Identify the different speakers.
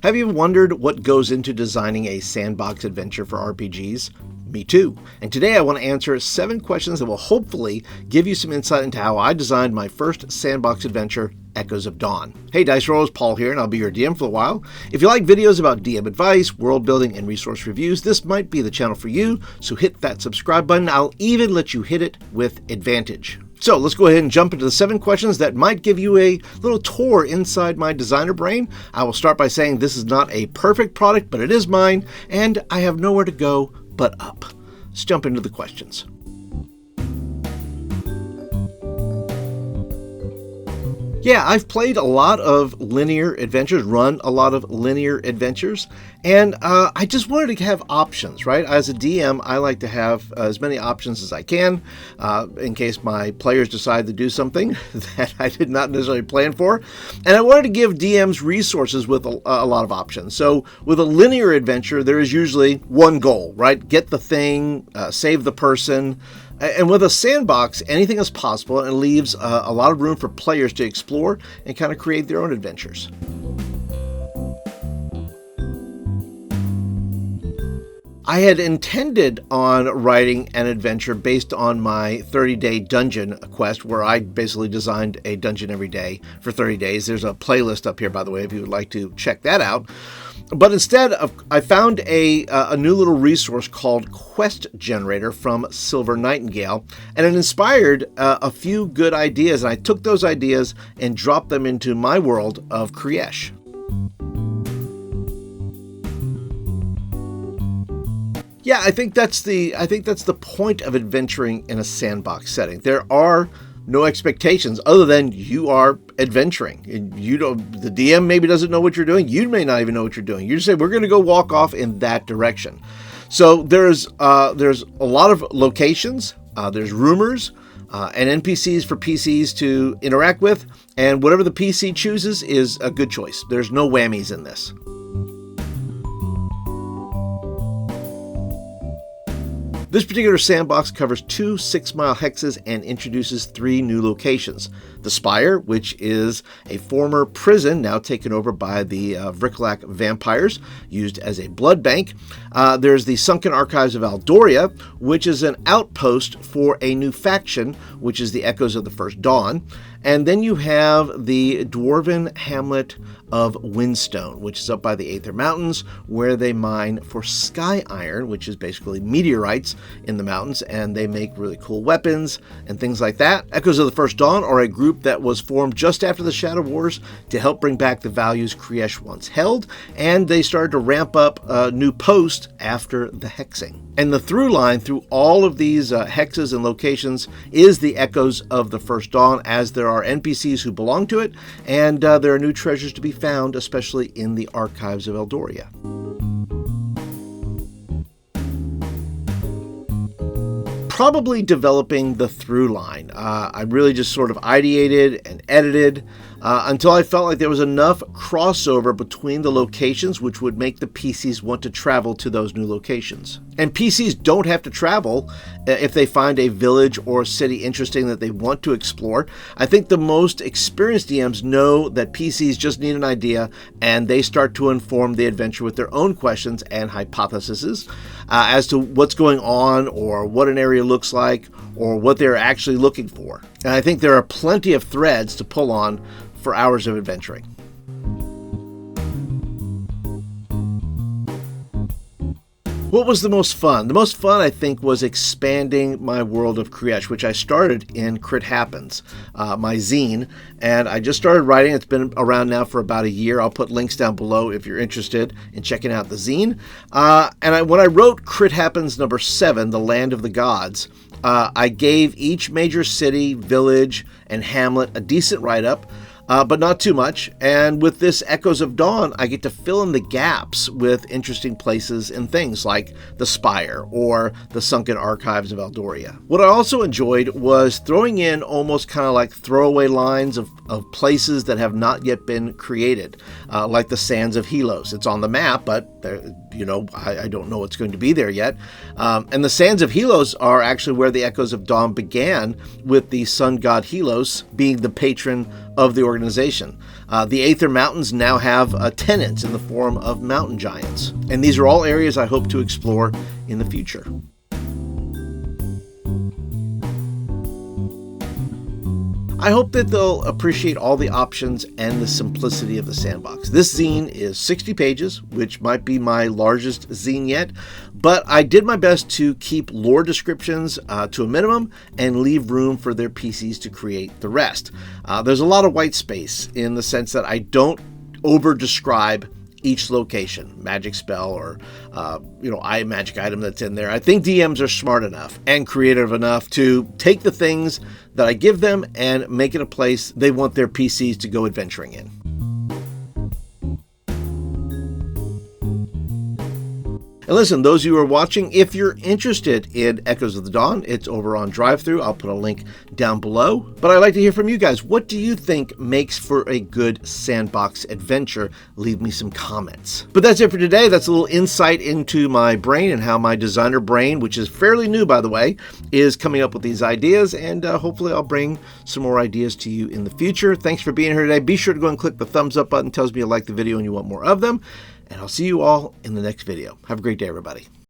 Speaker 1: Have you wondered what goes into designing a sandbox adventure for RPGs? Me too. And today I want to answer 7 questions that will hopefully give you some insight into how I designed my first sandbox adventure, Echoes of Dawn. Hey Dice Rollers, Paul here, and I'll be your DM for a while. If you like videos about DM advice, world building, and resource reviews, this might be the channel for you, so hit that subscribe button. I'll even let you hit it with advantage. So let's go ahead and jump into the 7 questions that might give you a little tour inside my designer brain. I will start by saying this is not a perfect product, but it is mine, and I have nowhere to go but up. Let's jump into the questions. Yeah, I've played a lot of linear adventures, run a lot of linear adventures, and I just wanted to have options, right? As a DM, I like to have as many options as I can in case my players decide to do something that I did not necessarily plan for. And I wanted to give DMs resources with a lot of options. So with a linear adventure, there is usually one goal, right? Get the thing, save the person. And with a sandbox, anything is possible, and it leaves a lot of room for players to explore and kind of create their own adventures. I had intended on writing an adventure based on my 30-day dungeon quest, where I basically designed a dungeon every day for 30 days. There's a playlist up here, by the way, if you would like to check that out. But instead, I found a new little resource called Quest Generator from Silver Nightingale, and it inspired a few good ideas, and I took those ideas and dropped them into my world of Kriesh. Yeah, I think that's the point of adventuring in a sandbox setting. There are no expectations other than you are adventuring. And the DM maybe doesn't know what you're doing. You may not even know what you're doing. You just say, we're going to go walk off in that direction. So there's a lot of locations, there's rumors, and NPCs for PCs to interact with, and whatever the PC chooses is a good choice. There's no whammies in this. This particular sandbox covers 2 6-mile hexes and introduces 3 new locations. The Spire, which is a former prison now taken over by the Vricklac vampires, used as a blood bank. There's the Sunken Archives of Aldoria, which is an outpost for a new faction, which is the Echoes of the First Dawn. And then you have the dwarven hamlet of Windstone, which is up by the Aether Mountains, where they mine for sky iron, which is basically meteorites in the mountains, and they make really cool weapons and things like that. Echoes of the First Dawn are a group that was formed just after the Shadow Wars to help bring back the values Kriesh once held, and they started to ramp up a new post after the hexing. And the through line through all of these hexes and locations is the Echoes of the First Dawn, as there are NPCs who belong to it, and there are new treasures to be found, especially in the Archives of Eldoria. Probably developing the through line. I really just sort of ideated and edited until I felt like there was enough crossover between the locations which would make the PCs want to travel to those new locations. And PCs don't have to travel if they find a village or city interesting that they want to explore. I think the most experienced DMs know that PCs just need an idea, and they start to inform the adventure with their own questions and hypotheses as to what's going on, or what an area looks like, or what they're actually looking for. And I think there are plenty of threads to pull on for hours of adventuring. What was the most fun? The most fun, I think, was expanding my world of Kriesh, which I started in Crit Happens, my zine, and I just started writing. It's been around now for about a year. I'll put links down below if you're interested in checking out the zine. When I wrote Crit Happens number 7, The Land of the Gods, I gave each major city, village, and hamlet a decent write-up, but not too much. And with this Echoes of Dawn, I get to fill in the gaps with interesting places and things like the Spire or the Sunken Archives of Aldoria. What I also enjoyed was throwing in almost kind of like throwaway lines of places that have not yet been created, like the Sands of Helos. It's on the map, but I don't know what's going to be there yet. And the Sands of Helos are actually where the Echoes of Dawn began, with the sun god Helos being the patron of the organization. The Aether Mountains now have tenants in the form of mountain giants. And these are all areas I hope to explore in the future. I hope that they'll appreciate all the options and the simplicity of the Sandbox. This zine is 60 pages, which might be my largest zine yet, but I did my best to keep lore descriptions to a minimum and leave room for their PCs to create the rest. There's a lot of white space in the sense that I don't over-describe each location, magic spell or magic item that's in there. I think DMs are smart enough and creative enough to take the things that I give them and make it a place they want their PCs to go adventuring in. And listen, those of you who are watching, if you're interested in Echoes of the Dawn, it's over on Drive-Thru. I'll put a link down below. But I'd like to hear from you guys. What do you think makes for a good Sandbox adventure? Leave me some comments. But that's it for today. That's a little insight into my brain and how my designer brain, which is fairly new, by the way, is coming up with these ideas. And hopefully I'll bring some more ideas to you in the future. Thanks for being here today. Be sure to go and click the thumbs up button. Tells me you like the video and you want more of them. And I'll see you all in the next video. Have a great day, everybody.